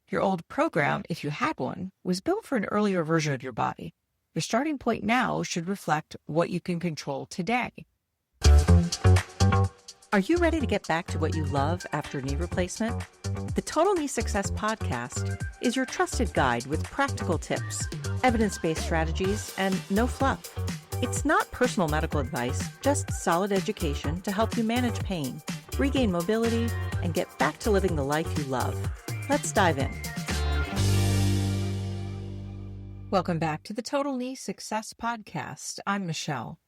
Your old program, if you had one, was built for an earlier version of your body. Your starting point now should reflect what you can control today. Are you ready to get back to what you love after knee replacement? The Total Knee Success Podcast is your trusted guide with practical tips, evidence-based strategies, and no fluff. It's not personal medical advice, just solid education to help you manage pain, regain mobility, and get back to living the life you love. Let's dive in. Welcome back to the Total Knee Success Podcast. I'm Michelle.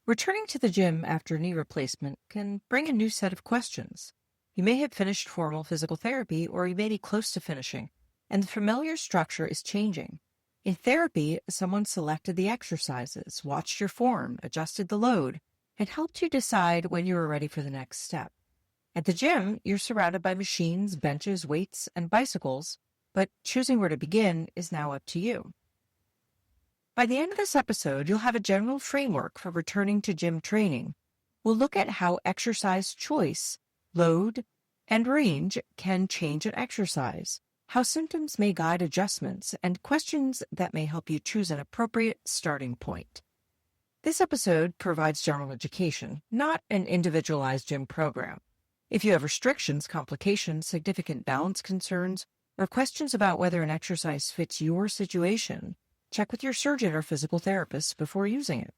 Returning to the gym after knee replacement can bring a new set of questions. You may have finished formal physical therapy, or you may be close to finishing, and the familiar structure is changing. In therapy, someone selected the exercises, watched your form, adjusted the load, and helped you decide when you were ready for the next step. At the gym, you're surrounded by machines, benches, weights, and bicycles, but choosing where to begin is now up to you. By the end of this episode, you'll have a general framework for returning to gym training. We'll look at how exercise choice, load, and range can change an exercise, how symptoms may guide adjustments, and questions that may help you choose an appropriate starting point. This episode provides general education, not an individualized gym program. If you have restrictions, complications, significant balance concerns, or questions about whether an exercise fits your situation, check with your surgeon or physical therapist before using it.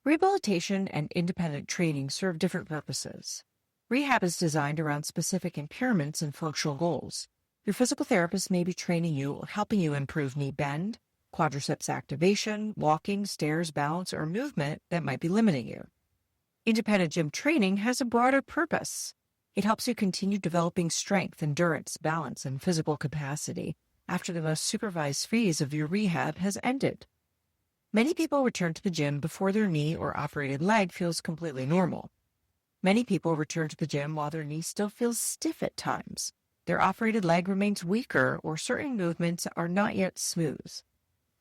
Rehabilitation and independent training serve different purposes. Rehab is designed around specific impairments and functional goals. Your physical therapist may be training you or helping you improve knee bend, quadriceps activation, walking, stairs, balance, or movement that might be limiting you. Independent gym training has a broader purpose. It helps you continue developing strength, endurance, balance, and physical capacity after the most supervised phase of your rehab has ended. Many people return to the gym before their knee or operated leg feels completely normal. Many people return to the gym while their knee still feels stiff at times. Their operated leg remains weaker, or certain movements are not yet smooth.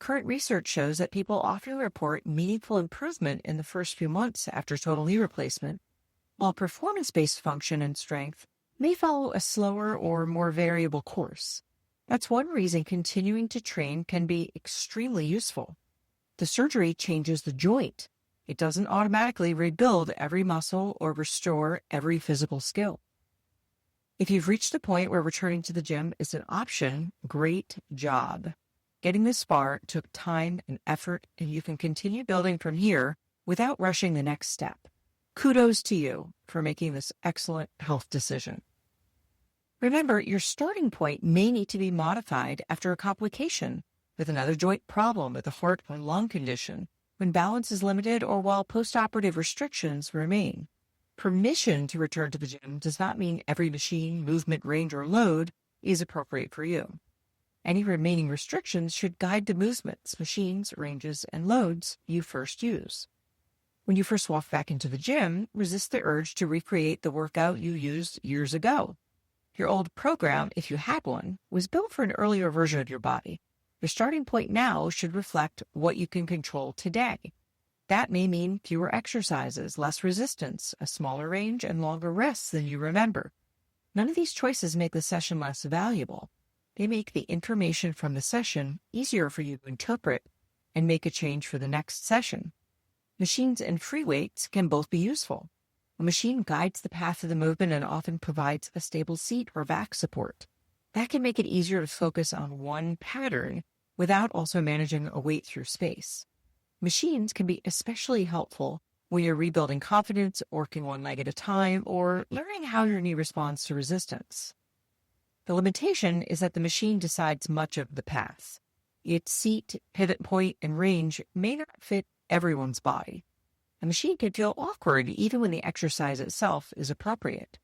Current research shows that people often report meaningful improvement in the first few months after total knee replacement, while performance-based function and strength may follow a slower or more variable course. That's one reason continuing to train can be extremely useful. The surgery changes the joint. It doesn't automatically rebuild every muscle or restore every physical skill. If you've reached the point where returning to the gym is an option, great job. Getting this far took time and effort, and you can continue building from here without rushing the next step. Kudos to you for making this excellent health decision. Remember, your starting point may need to be modified after a complication, with another joint problem, with a heart or lung condition, when balance is limited, or while postoperative restrictions remain. Permission to return to the gym does not mean every machine, movement, range, or load is appropriate for you. Any remaining restrictions should guide the movements, machines, ranges, and loads you first use. When you first walk back into the gym, resist the urge to recreate the workout you used years ago. Your old program, if you had one, was built for an earlier version of your body. Your starting point now should reflect what you can control today. That may mean fewer exercises, less resistance, a smaller range, and longer rests than you remember. None of these choices make the session less valuable. They make the information from the session easier for you to interpret and make a change for the next session. Machines and free weights can both be useful. A machine guides the path of the movement and often provides a stable seat or back support. That can make it easier to focus on one pattern without also managing a weight through space. Machines can be especially helpful when you're rebuilding confidence, working one leg at a time, or learning how your knee responds to resistance. The limitation is that the machine decides much of the path. Its seat, pivot point, and range may not fit everyone's body. A machine can feel awkward even when the exercise itself is appropriate.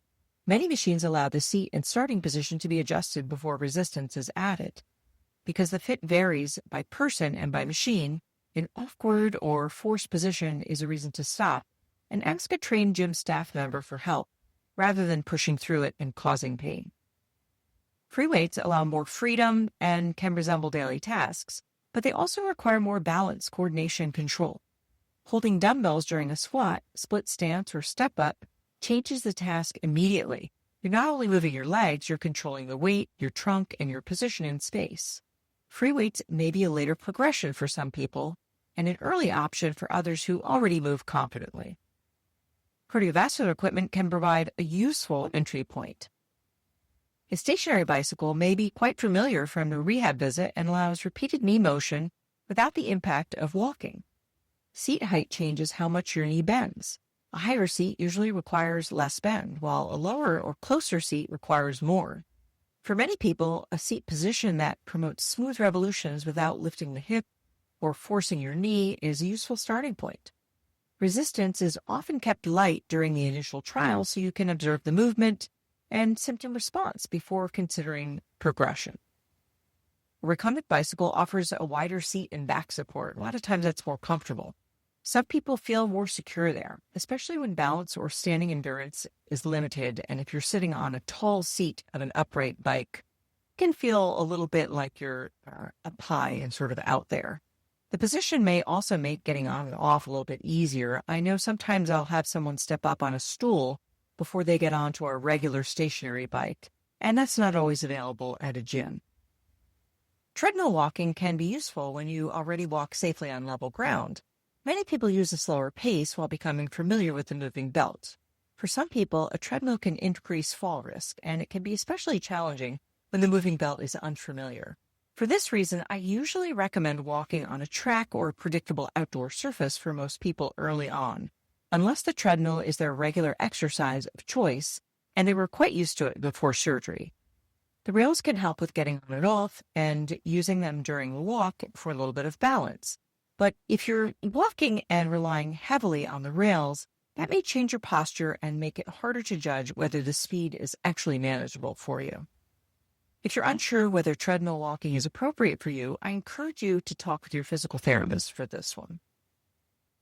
Many machines allow the seat and starting position to be adjusted before resistance is added. Because the fit varies by person and by machine, an awkward or forced position is a reason to stop and ask a trained gym staff member for help, rather than pushing through it and causing pain. Free weights allow more freedom and can resemble daily tasks, but they also require more balance, coordination, and control. Holding dumbbells during a squat, split stance, or step up changes the task immediately You're not only moving your legs, you're controlling the weight, your trunk, and your position in space. Free weights may be a later progression for some people and an early option for others who already move confidently. Cardiovascular equipment can provide a useful entry point. A stationary bicycle may be quite familiar from a rehab visit and allows repeated knee motion without the impact of walking. Seat height changes how much your knee bends. A higher seat usually requires less bend, while a lower or closer seat requires more. For many people, a seat position that promotes smooth revolutions without lifting the hip or forcing your knee is a useful starting point. Resistance is often kept light during the initial trial so you can observe the movement and symptom response before considering progression. A recumbent bicycle offers a wider seat and back support. A lot of times that's more comfortable. Some people feel more secure there, especially when balance or standing endurance is limited. And if you're sitting on a tall seat of an upright bike, it can feel a little bit like you're up high and sort of out there. The position may also make getting on and off a little bit easier. I know sometimes I'll have someone step up on a stool before they get onto a regular stationary bike, and that's not always available at a gym. Treadmill walking can be useful when you already walk safely on level ground. Many people use a slower pace while becoming familiar with the moving belt. For some people, a treadmill can increase fall risk, and it can be especially challenging when the moving belt is unfamiliar. For this reason, I usually recommend walking on a track or a predictable outdoor surface for most people early on, unless the treadmill is their regular exercise of choice and they were quite used to it before surgery. The rails can help with getting on and off and using them during the walk for a little bit of balance. But if you're walking and relying heavily on the rails, that may change your posture and make it harder to judge whether the speed is actually manageable for you. If you're unsure whether treadmill walking is appropriate for you, I encourage you to talk with your physical therapist for this one.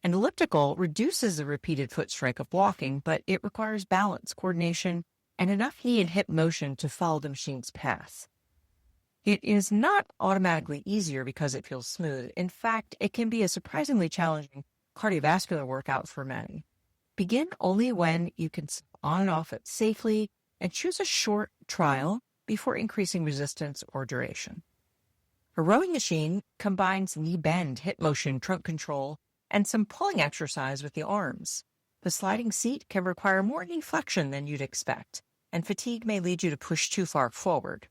An elliptical reduces the repeated foot strike of walking, but it requires balance, coordination, and enough knee and hip motion to follow the machine's path. It is not automatically easier because it feels smooth. In fact, it can be a surprisingly challenging cardiovascular workout for many. Begin only when you can sit on and off it safely and choose a short trial before increasing resistance or duration. A rowing machine combines knee bend, hip motion, trunk control, and some pulling exercise with the arms. The sliding seat can require more knee flexion than you'd expect, and fatigue may lead you to push too far forward.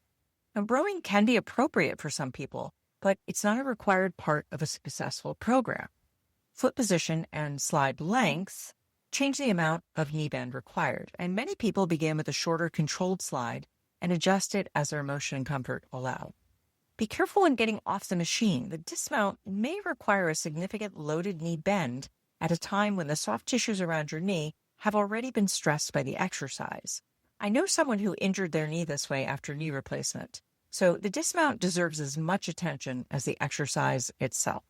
Now, rowing can be appropriate for some people, but it's not a required part of a successful program. Foot position and slide length change the amount of knee bend required, and many people begin with a shorter controlled slide and adjust it as their motion and comfort allow. Be careful when getting off the machine. The dismount may require a significant loaded knee bend at a time when the soft tissues around your knee have already been stressed by the exercise. I know someone who injured their knee this way after knee replacement, so the dismount deserves as much attention as the exercise itself.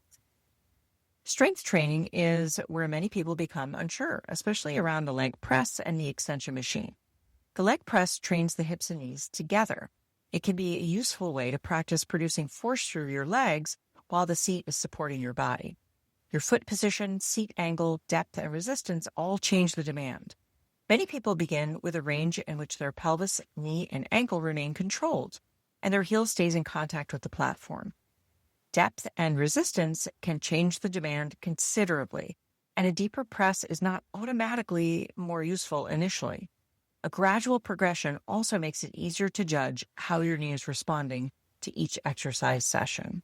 Strength training is where many people become unsure, especially around the leg press and knee extension machine. The leg press trains the hips and knees together. It can be a useful way to practice producing force through your legs while the seat is supporting your body. Your foot position, seat angle, depth, and resistance all change the demand. Many people begin with a range in which their pelvis, knee, and ankle remain controlled, and their heel stays in contact with the platform. Depth and resistance can change the demand considerably, and a deeper press is not automatically more useful initially. A gradual progression also makes it easier to judge how your knee is responding to each exercise session.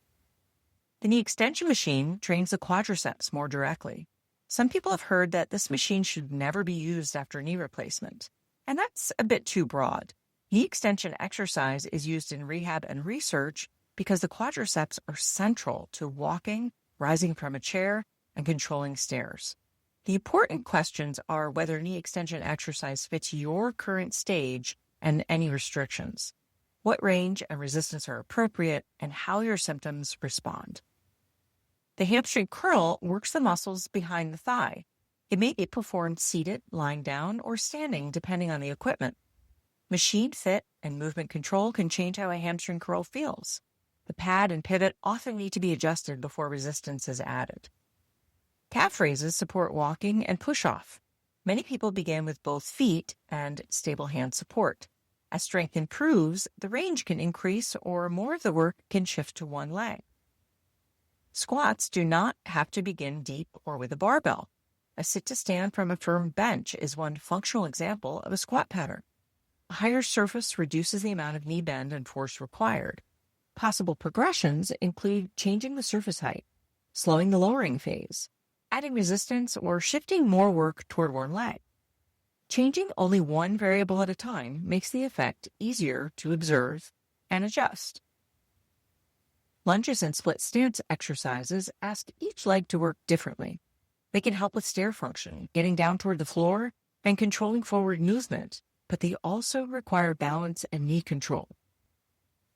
The knee extension machine trains the quadriceps more directly. Some people have heard that this machine should never be used after knee replacement, and that's a bit too broad. Knee extension exercise is used in rehab and research because the quadriceps are central to walking, rising from a chair, and controlling stairs. The important questions are whether knee extension exercise fits your current stage and any restrictions, what range and resistance are appropriate, and how your symptoms respond. The hamstring curl works the muscles behind the thigh. It may be performed seated, lying down, or standing, depending on the equipment. Machine fit and movement control can change how a hamstring curl feels. The pad and pivot often need to be adjusted before resistance is added. Calf raises support walking and push-off. Many people begin with both feet and stable hand support. As strength improves, the range can increase or more of the work can shift to one leg. Squats do not have to begin deep or with a barbell. A sit-to-stand from a firm bench is one functional example of a squat pattern. A higher surface reduces the amount of knee bend and force required. Possible progressions include changing the surface height, slowing the lowering phase, adding resistance, or shifting more work toward one leg. Changing only one variable at a time makes the effect easier to observe and adjust. Lunges and split stance exercises ask each leg to work differently. They can help with stair function, getting down toward the floor, and controlling forward movement, but they also require balance and knee control.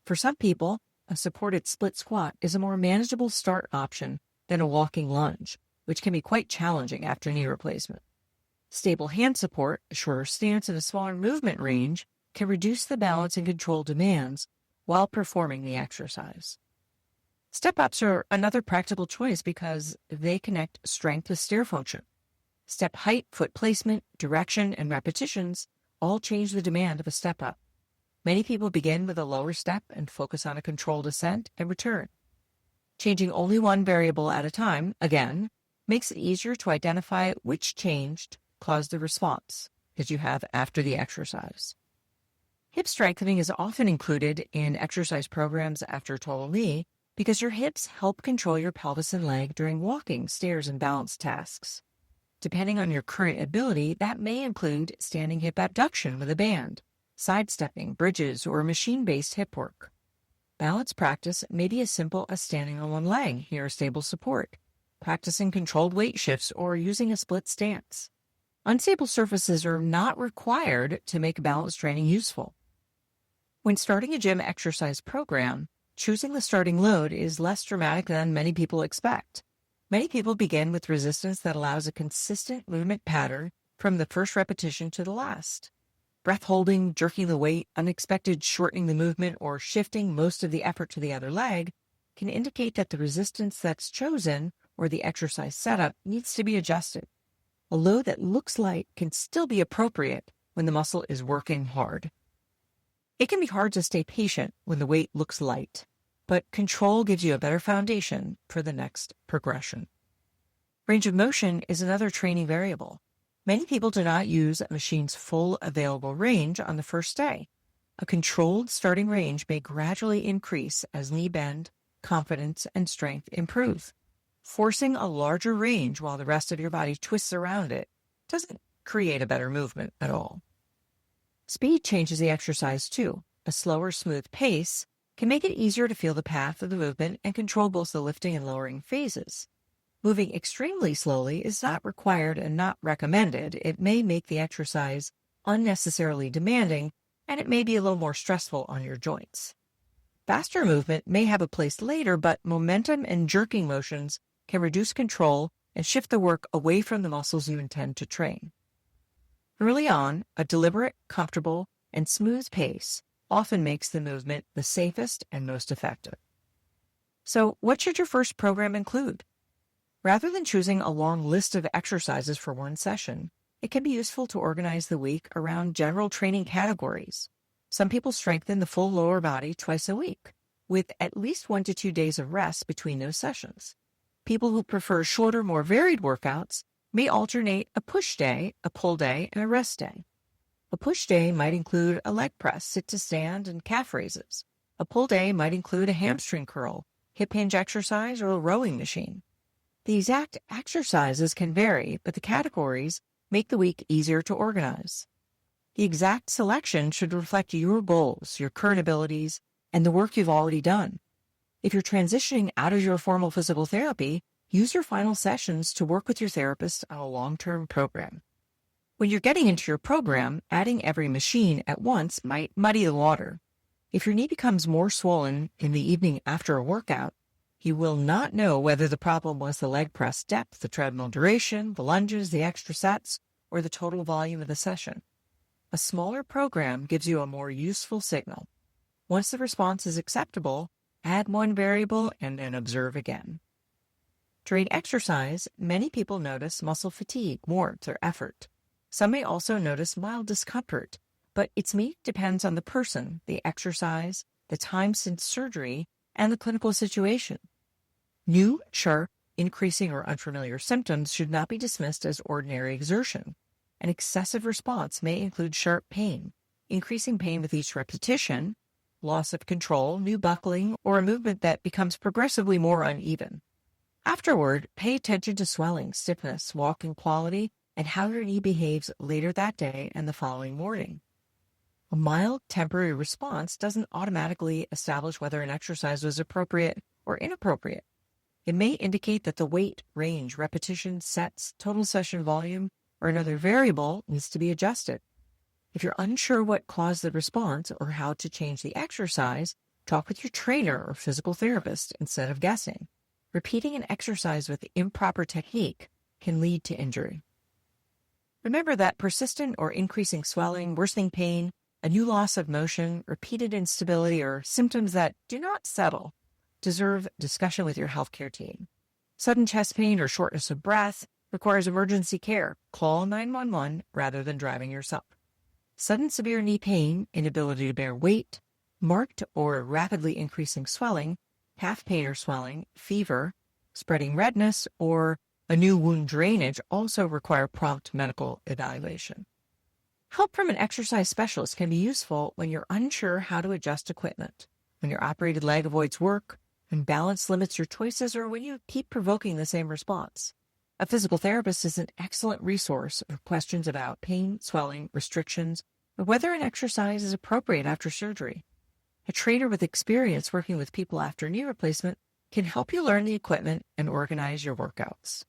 For some people, a supported split squat is a more manageable start option than a walking lunge, which can be quite challenging after knee replacement. Stable hand support, a shorter stance, and a smaller movement range can reduce the balance and control demands while performing the exercise. Step-ups are another practical choice because they connect strength with stair function. Step height, foot placement, direction, and repetitions all change the demand of a step-up. Many people begin with a lower step and focus on a controlled ascent and return. Changing only one variable at a time, again, makes it easier to identify which changed caused the response that you have after the exercise. Hip strengthening is often included in exercise programs after total knee because your hips help control your pelvis and leg during walking, stairs, and balance tasks. Depending on your current ability, that may include standing hip abduction with a band, sidestepping, bridges, or machine-based hip work. Balance practice may be as simple as standing on one leg near a stable support, practicing controlled weight shifts, or using a split stance. Unstable surfaces are not required to make balance training useful. When starting a gym exercise program, choosing the starting load is less dramatic than many people expect. Many people begin with resistance that allows a consistent movement pattern from the first repetition to the last. Breath holding, jerking the weight, unexpected shortening the movement, or shifting most of the effort to the other leg can indicate that the resistance that's chosen or the exercise setup needs to be adjusted. A load that looks light can still be appropriate when the muscle is working hard. It can be hard to stay patient when the weight looks light, but control gives you a better foundation for the next progression. Range of motion is another training variable. Many people do not use a machine's full available range on the first day. A controlled starting range may gradually increase as knee bend, confidence, and strength improve. Forcing a larger range while the rest of your body twists around it doesn't create a better movement at all. Speed changes the exercise too. A slower, smooth pace can make it easier to feel the path of the movement and control both the lifting and lowering phases. Moving extremely slowly is not required and not recommended. It may make the exercise unnecessarily demanding, and it may be a little more stressful on your joints. Faster movement may have a place later, but momentum and jerking motions can reduce control and shift the work away from the muscles you intend to train. Early on, a deliberate, comfortable, and smooth pace often makes the movement the safest and most effective. So, what should your first program include? Rather than choosing a long list of exercises for one session, it can be useful to organize the week around general training categories. Some people strengthen the full lower body twice a week, with at least 1 to 2 days of rest between those sessions. People who prefer shorter, more varied workouts may alternate a push day, a pull day, and a rest day. A push day might include a leg press, sit-to-stand, and calf raises. A pull day might include a hamstring curl, hip hinge exercise, or a rowing machine. The exact exercises can vary, but the categories make the week easier to organize. The exact selection should reflect your goals, your current abilities, and the work you've already done. If you're transitioning out of your formal physical therapy, use your final sessions to work with your therapist on a long-term program. When you're getting into your program, adding every machine at once might muddy the water. If your knee becomes more swollen in the evening after a workout, you will not know whether the problem was the leg press depth, the treadmill duration, the lunges, the extra sets, or the total volume of the session. A smaller program gives you a more useful signal. Once the response is acceptable, add one variable and then observe again. During exercise, many people notice muscle fatigue, warmth, or effort. Some may also notice mild discomfort, but its meaning depends on the person, the exercise, the time since surgery, and the clinical situation. New, sharp, increasing, or unfamiliar symptoms should not be dismissed as ordinary exertion. An excessive response may include sharp pain, increasing pain with each repetition, loss of control, new buckling, or a movement that becomes progressively more uneven. Afterward, pay attention to swelling, stiffness, walking quality, and how your knee behaves later that day and the following morning. A mild temporary response doesn't automatically establish whether an exercise was appropriate or inappropriate. It may indicate that the weight, range, repetition, sets, total session volume, or another variable needs to be adjusted. If you're unsure what caused the response or how to change the exercise, talk with your trainer or physical therapist instead of guessing. Repeating an exercise with improper technique can lead to injury. Remember that persistent or increasing swelling, worsening pain, a new loss of motion, repeated instability, or symptoms that do not settle deserve discussion with your healthcare team. Sudden chest pain or shortness of breath requires emergency care. Call 911 rather than driving yourself. Sudden severe knee pain, inability to bear weight, marked or rapidly increasing swelling, half pain or swelling, fever, spreading redness, or a new wound drainage also require prompt medical evaluation. Help from an exercise specialist can be useful when you're unsure how to adjust equipment, when your operated leg avoids work, when balance limits your choices, or when you keep provoking the same response. A physical therapist is an excellent resource for questions about pain, swelling, restrictions, or whether an exercise is appropriate after surgery. A trainer with experience working with people after knee replacement can help you learn the equipment and organize your workouts.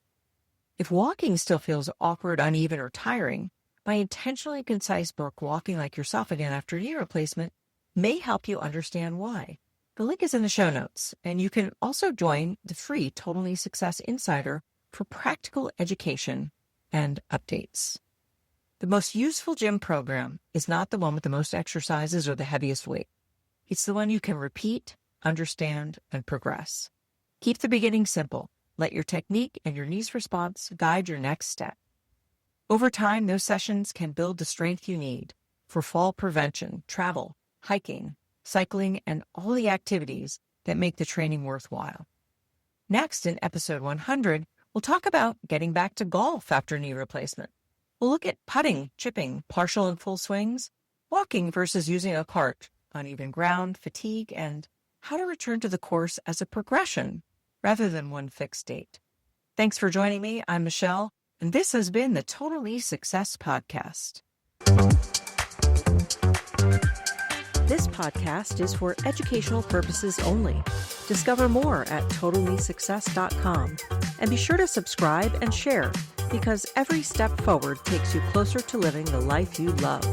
If walking still feels awkward, uneven, or tiring, my intentionally concise book, Walking Like Yourself Again After Knee Replacement, may help you understand why. The link is in the show notes, and you can also join the free Total Knee Success Insider for practical education and updates. The most useful gym program is not the one with the most exercises or the heaviest weight. It's the one you can repeat, understand, and progress. Keep the beginning simple. Let your technique and your knee's response guide your next step. Over time, those sessions can build the strength you need for fall prevention, travel, hiking, cycling, and all the activities that make the training worthwhile. Next, in episode 100, we'll talk about getting back to golf after knee replacement. We'll look at putting, chipping, partial and full swings, walking versus using a cart, uneven ground, fatigue, and how to return to the course as a progression rather than one fixed date. Thanks for joining me. I'm Michelle, and this has been the Total Knee Success Podcast. This podcast is for educational purposes only. Discover more at totalkneesuccess.com and be sure to subscribe and share because every step forward takes you closer to living the life you love.